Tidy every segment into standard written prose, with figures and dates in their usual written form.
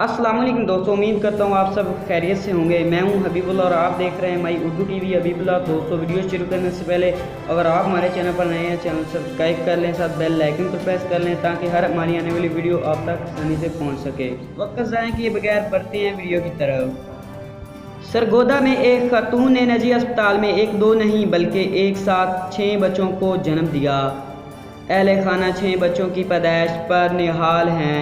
अस्सलाम वालेकुम दोस्तों, उम्मीद करता हूँ आप सब खैरियत से होंगे। मैं हूँ हबीबुल्लाह और आप देख रहे हैं माई उर्दू टीवी हबीबुल्लाह। दोस्तों, वीडियो शुरू करने से पहले अगर आप हमारे चैनल पर नए हैं, चैनल सब्सक्राइब कर लें, साथ बेल आइकन पर प्रेस कर लें ताकि हर हमारी आने वाली वीडियो आप तक आसानी से पहुँच सके। वक्त ज़ाया किए बगैर बढ़ते हैं वीडियो की तरफ। सरगोदा में एक खातून ने निजी अस्पताल में एक दो नहीं बल्कि एक साथ 6 बच्चों को जन्म दिया। अहले खाना 6 बच्चों की पैदाइश पर निहाल हैं।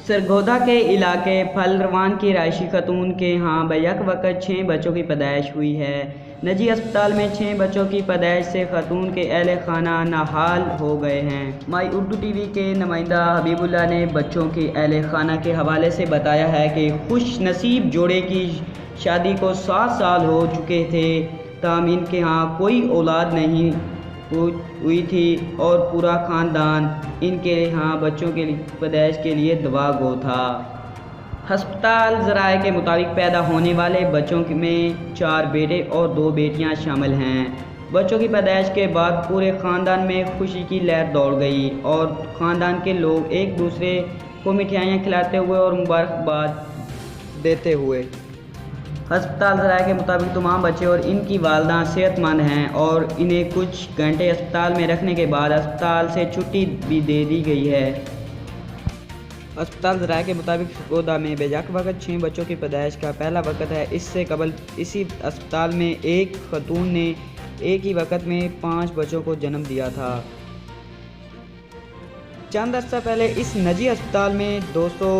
सरगोदा के इलाके फलरवान की रायशी खातून के यहाँ बैक वक़्त 6 बच्चों की पैदाइश हुई है। निजी अस्पताल में 6 बच्चों की पैदाइश से खातून के अहले खाना नाहाल हो गए हैं। माई उर्दू टीवी के नुमाइंदा हबीबुल्लाह ने बच्चों के अहले खाना के हवाले से बताया है कि खुश नसीब जोड़े की शादी को 7 साल हो चुके थे, ताहम इनके यहाँ कोई औलाद नहीं हुई थी और पूरा ख़ानदान इनके यहाँ बच्चों के पैदाइश के लिए दुआ गो था। हस्पताल ज़राए के मुताबिक पैदा होने वाले बच्चों में 4 बेटे और 2 बेटियां शामिल हैं। बच्चों की पैदाइश के बाद पूरे ख़ानदान में खुशी की लहर दौड़ गई और ख़ानदान के लोग एक दूसरे को मिठाइयाँ खिलाते हुए और मुबारकबाद देते हुए। हस्पताल ज़राए के मुताबिक तमाम बच्चे और इनकी वालदा सेहतमंद हैं और इन्हें कुछ घंटे अस्पताल में रखने के बाद अस्पताल से छुट्टी भी दे दी गई है। अस्पताल ज़राए के मुताबिक सरगोदा में बेशक वक़्त 6 बच्चों की पैदाइश का पहला वक़्त है। इससे कबल इसी अस्पताल में एक खातून ने एक ही वक़्त में 5 बच्चों को जन्म दिया था। चंद अर्सा पहले इस निजी अस्पताल में दोस्तों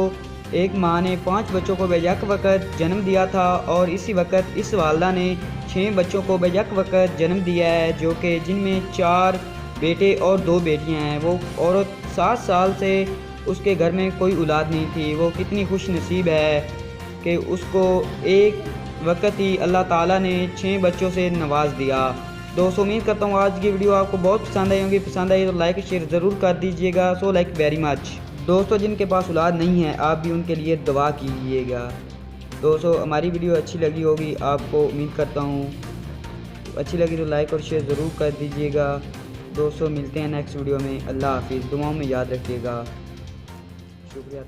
एक माँ ने 5 बच्चों को बेशक वक़्त जन्म दिया था और इसी वक़्त इस वालदा ने 6 बच्चों को बेशक वक़्त जन्म दिया है, जो कि जिनमें 4 बेटे और 2 बेटियां हैं। वो औरत 7 साल से उसके घर में कोई औलाद नहीं थी। वो कितनी खुश नसीब है कि उसको एक वक़्त ही अल्लाह ताला ने 6 बच्चों से नवाज दिया। दोस्तों, उम्मीद करता हूँ आज की वीडियो आपको बहुत पसंद आई होगी। पसंद आई तो लाइक शेयर ज़रूर कर दीजिएगा। So like very much. दोस्तों, जिनके पास औलाद नहीं है आप भी उनके लिए दुआ कीजिएगा। दोस्तों, हमारी वीडियो अच्छी लगी होगी आपको, उम्मीद करता हूँ अच्छी लगी तो लाइक और शेयर ज़रूर कर दीजिएगा। दोस्तों, मिलते हैं नेक्स्ट वीडियो में। अल्लाह हाफिज़। दुआओं में याद रखिएगा। शुक्रिया।